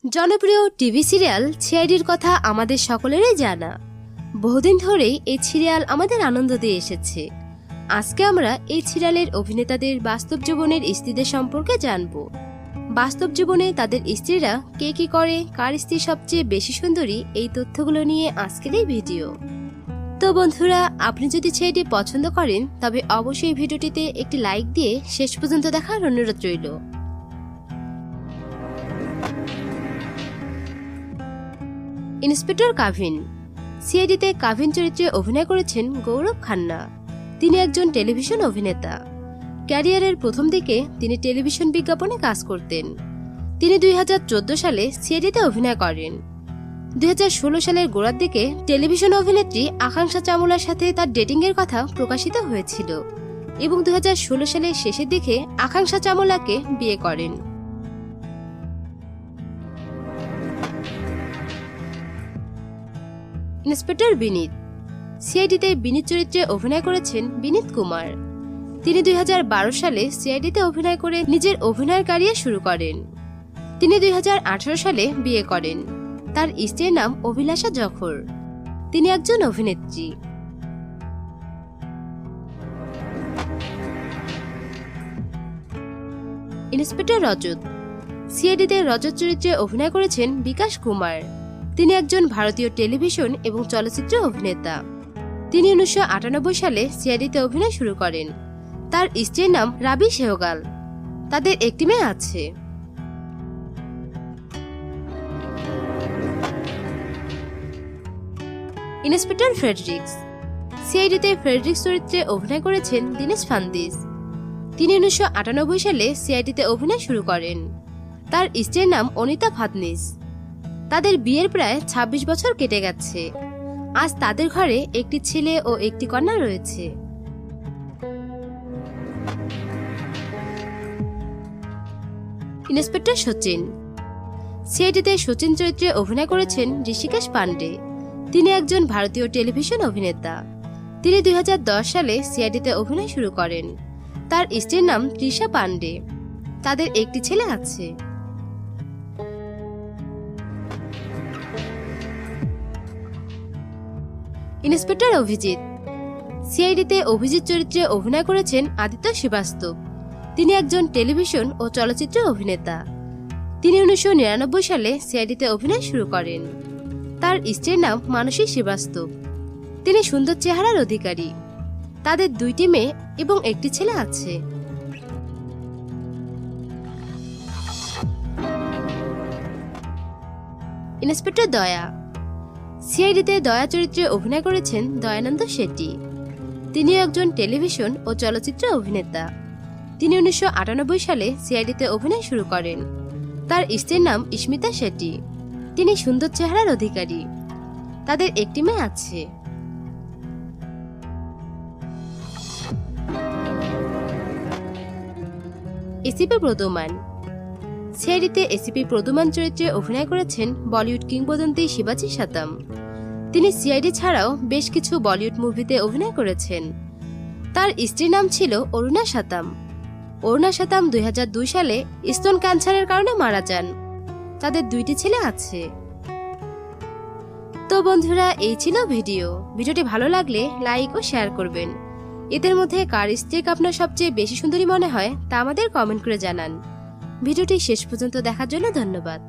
জনপ্রিয় TV serial সিআইডির কথা আমাদের সকলেরই জানা। বহুদিন ধরেই এই সিরিয়াল আমাদের আনন্দ দিয়ে এসেছে। আজকে আমরা এই সিরিয়ালের অভিনেতাদের বাস্তব জীবনের স্ত্রীদের সম্পর্কে জানব। বাস্তব জীবনে তাদের স্ত্রীরা কে কি করে, কার স্ত্রী সবচেয়ে বেশি সুন্দরী, এই তথ্যগুলো নিয়ে আজকের এই ভিডিও। তো বন্ধুরা, আপনি যদি সিআইডি পছন্দ করেন তবে অবশ্যই ভিডিওটিতে একটি লাইক দিয়ে শেষ পর্যন্ত দেখার অনুরোধ রইল। ইন্সপেক্টর কাভিন। সিআইডিতে কাভিন চরিত্রে অভিনয় করেছেন গৌরব খান্না। তিনি একজন টেলিভিশন অভিনেতা। ক্যারিয়ারের প্রথম দিকে তিনি টেলিভিশন বিজ্ঞাপনে কাজ করতেন। তিনি 2014 সালে সিআইডিতে অভিনয় করেন। 2016 সালের গোড়ার দিকে টেলিভিশন অভিনেত্রী আকাঙ্ক্ষা চামলার সাথে তার ডেটিংয়ের কথা প্রকাশিত হয়েছিল এবং 2016 সালের শেষের দিকে আকাঙ্ক্ষা চামলাকে বিয়ে করেন। ইন্সপেক্টর বিনীত। সিআইডিতে বিনীত চরিত্রে অভিনয় করেছেন বিনীত কুমার। তিনি 2012 সালে সিআইডিতে অভিনয় করে নিজের অভিনয়ের ক্যারিয়ার শুরু করেন। তিনি 2018 সালে বিয়ে করেন। তার স্ত্রীর নাম অভিলাষা জখর। তিনি একজন অভিনেত্রী। ইন্সপেক্টর রজত। সিআইডিতে রজত চরিত্রে অভিনয় করেছেন বিকাশ কুমার। তিনি একজন ভারতীয় টেলিভিশন এবং চলচ্চিত্র অভিনেতা। তিনি 1998 সালে সিআইডিতে অভিনয় শুরু করেন। তার স্ত্রীর নাম রাবি সেহগাল। তাদের একটি মেয়ে আছে। Inspector Friedreich's. সিআইডিতে ফ্রেডরিক্স চরিত্রে অভিনয় করেছেন দীনেশ ফান্দিস। তিনি 1998 সালে সিআইডিতে অভিনয় শুরু করেন। তার স্ত্রীর নাম অনিতা ফাদনিস। তাদের বিয়ের প্রায় 26 বছর কেটে গেছে। আজ তাদের ঘরে একটি ছেলে ও একটি কন্যা রয়েছে। ইন্সপেক্টর সচিন। সিআইডিতে সচিন চরিত্রে অভিনয় করেছেন ঋষিকেশ পান্ডে। তিনি একজন ভারতীয় টেলিভিশন অভিনেতা। তিনি 2010 সালে সিআইডিতে অভিনয় শুরু করেন। তার স্ত্রীর নাম তৃষা পান্ডে। তাদের একটি ছেলে আছে। ইন্সপেক্টর অভিজিৎ। সিআইডিতে অভিজিৎ চরিত্রে অভিনয় করেছেন আদিত্য শ্রীবাস্তব। তিনি একজন টেলিভিশন ও চলচ্চিত্র অভিনেতা। তিনি 1999 সালে সিআইডিতে অভিনয় শুরু করেন। তার স্ত্রীর নাম মানসী শ্রীবাস্তব। তিনি সুন্দর চেহারার অধিকারী। তাদের দুইটি মেয়ে এবং একটি ছেলে আছে। ইন্সপেক্টর দয়া। সিআইডিতে দয়া চরিত্রে অভিনয় করেছেন দয়ানন্দ শেট্টি। তিনি একজন টেলিভিশন ও চলচ্চিত্র অভিনেতা। তিনি 1998 সালে সিআইডিতে অভিনয় শুরু করেন। তার স্ত্রীর নাম স্মিতা শেট্টি। তিনি সুন্দর চেহারার অধিকারী। তাদের একটি মেয়ে আছে। এসিপি প্রদমান। সিআইডিতে এসিপি প্রদমান চরিত্রে অভিনয় করেছেন বলিউড কিংবদন্তি শিবাজি সাতাম। তিনি সিআইডি ছাড়াও বেশ কিছু বলিউড মুভিতে অভিনয় করেছেন। তার স্ত্রীর নাম ছিল অরুণা সাতাম। অরুণা সাতাম 2002 সালে স্তন ক্যান্সারের কারণে মারা যান। তাদের দুইটি ছেলে আছে। তো বন্ধুরা, এই ছিল ভিডিওটি ভালো লাগলে লাইক ও শেয়ার করবেন। এদের মধ্যে কার স্ত্রীকে আপনার সবচেয়ে বেশি সুন্দরী মনে হয় তা আমাদের কমেন্ট করে জানান। ভিডিওটি শেষ পর্যন্ত দেখার জন্য ধন্যবাদ।